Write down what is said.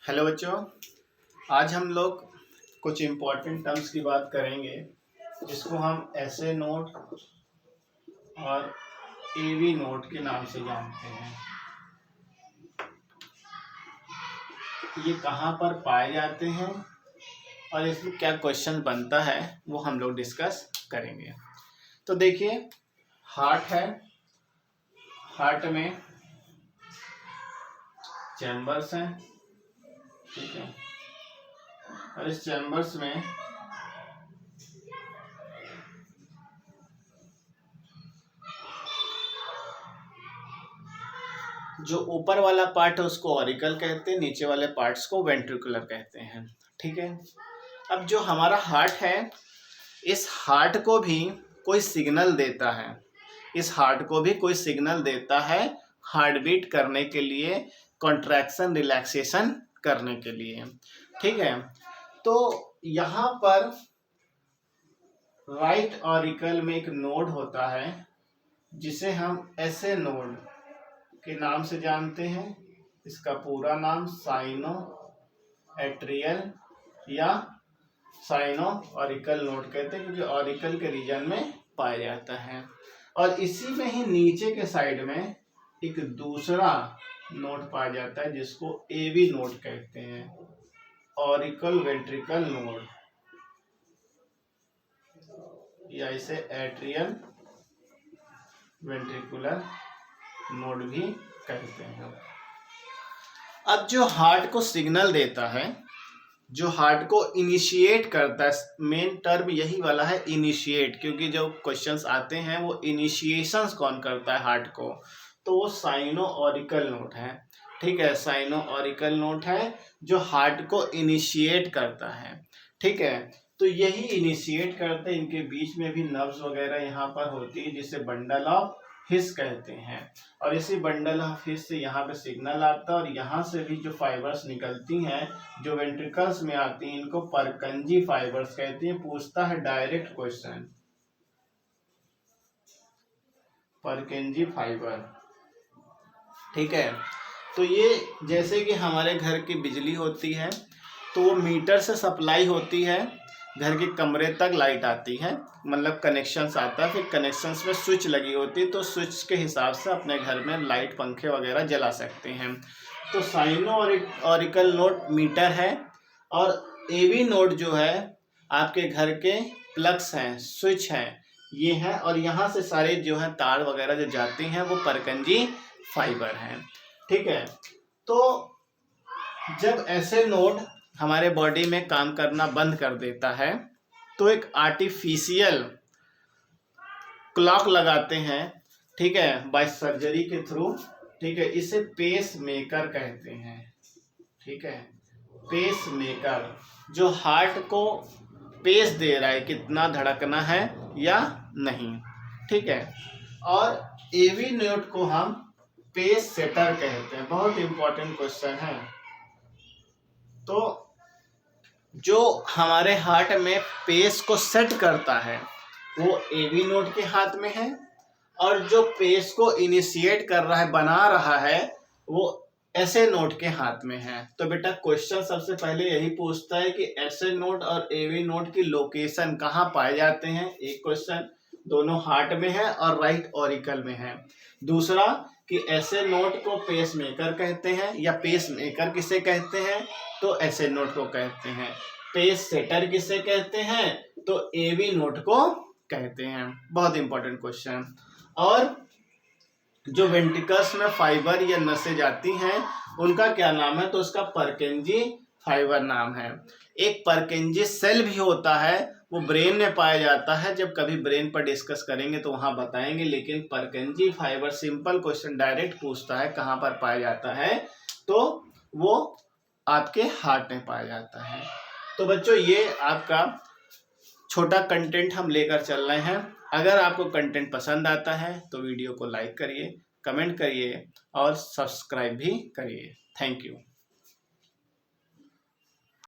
Hello बच्चों, आज हम लोग कुछ इम्पोर्टेंट टर्म्स की बात करेंगे जिसको हम एसए नोट और एवी नोट के नाम से जानते हैं। ये कहाँ पर पाए जाते हैं और इसमें क्या क्वेश्चन बनता है वो हम लोग डिस्कस करेंगे। तो देखिए, हार्ट है, हार्ट में चैम्बर्स हैं, ठीक है, और इस चैम्बर्स में जो ऊपर वाला पार्ट है उसको ऑरिकल कहते हैं, नीचे वाले पार्ट्स को वेंट्रिकुलर कहते हैं, ठीक है। अब जो हमारा हार्ट है, इस हार्ट को भी कोई सिग्नल देता है, इस हार्ट को भी कोई सिग्नल देता है हार्ट बीट करने के लिए, कॉन्ट्रैक्शन रिलैक्सेशन करने के लिए, ठीक है। तो यहाँ पर राइट ऑरिकल में एक नोड होता है जिसे हम एसए नोड के नाम से जानते हैं। इसका पूरा नाम साइनो एट्रियल या साइनो ऑरिकल नोड कहते हैं, क्योंकि ऑरिकल के रीजन में पाया जाता है। और इसी में ही नीचे के साइड में एक दूसरा नोड पाया जाता है जिसको एवी नोड कहते हैं, ऑरिकल वेंट्रिकल नोड, या इसे एट्रियल वेंट्रिकुलर नोड भी कहते हैं। अब जो हार्ट को सिग्नल देता है, जो हार्ट को इनिशिएट करता है, मेन टर्म यही वाला है इनिशिएट, क्योंकि जो क्वेश्चंस आते हैं वो इनिशिएशंस कौन करता है हार्ट को, तो वो साइनो ऑरिकल नोड है, ठीक है। साइनो ऑरिकल नोड है जो हार्ट को इनिशिएट करता है, ठीक है। तो यही इनिशिएट करते हैं, इनके बीच में भी नर्व्स वगैरह यहाँ पर होती है जिसे बंडल ऑफ हिस कहते हैं, और इसी बंडल ऑफ हिस से यहाँ पे सिग्नल आता है, और यहाँ से भी जो फाइबर्स निकलती हैं जो वेंट्रिकल्स में आती हैं इनको परकंजी फाइबर्स कहते हैं। पूछता है डायरेक्ट क्वेश्चन, परकंजी फाइबर, ठीक है। तो ये जैसे कि हमारे घर की बिजली होती है तो वो मीटर से सप्लाई होती है, घर के कमरे तक लाइट आती है, मतलब कनेक्शंस आता है, फिर कनेक्शंस में स्विच लगी होती है, तो स्विच के हिसाब से अपने घर में लाइट पंखे वगैरह जला सकते हैं। तो साइनो ऑरिकल नोड मीटर है, और एवी नोड जो है आपके घर के प्लग्स हैं, स्विच हैं, ये हैं, और यहाँ से सारे जो है तार वगैरह जो जाते हैं वो परकंजी फाइबर हैं, ठीक है। तो जब ऐसे नोड हमारे बॉडी में काम करना बंद कर देता है तो एक आर्टिफिशियल क्लॉक लगाते हैं, ठीक है, बाय सर्जरी के थ्रू, ठीक है। इसे पेस मेकर कहते हैं, ठीक है, पेस मेकर, जो हार्ट को पेस दे रहा है कितना धड़कना है या नहीं, ठीक है। और एवी नोड को हम पेस सेटर कहते हैं। बहुत इंपॉर्टेंट क्वेश्चन है। तो जो हमारे हार्ट में पेस को सेट करता है वो एवी नोड के हाथ में है, और जो पेस को इनिशिएट कर रहा है, बना रहा है, वो एसए नोड के हाथ में है। तो बेटा क्वेश्चन सबसे पहले यही पूछता है कि एसए नोड और एवी नोड की लोकेशन कहाँ पाए जाते हैं। एक क्वेश्चन, दोनों हार्ट में है और राइट ऑरिकल में है। दूसरा कि एसए नोड को पेस मेकर कहते हैं, या पेस मेकर किसे कहते हैं, तो एसए नोड को कहते हैं। पेस सेटर किसे कहते हैं, तो एवी नोड को कहते हैं। बहुत इंपॉर्टेंट क्वेश्चन। और जो वेंट्रिकल्स में फाइबर या नसें जाती हैं उनका क्या नाम है, तो उसका परकेंजी फाइबर नाम है। एक परकेंजी सेल भी होता है, वो ब्रेन में पाया जाता है, जब कभी ब्रेन पर डिस्कस करेंगे तो वहां बताएंगे। लेकिन परकेंजी फाइबर सिंपल क्वेश्चन डायरेक्ट पूछता है कहाँ पर पाया जाता है, तो वो आपके हार्ट में पाया जाता है। तो बच्चों ये आपका छोटा कंटेंट हम लेकर चल रहे हैं। अगर आपको कंटेंट पसंद आता है तो वीडियो को लाइक करिए, कमेंट करिए और सब्सक्राइब भी करिए। Thank you.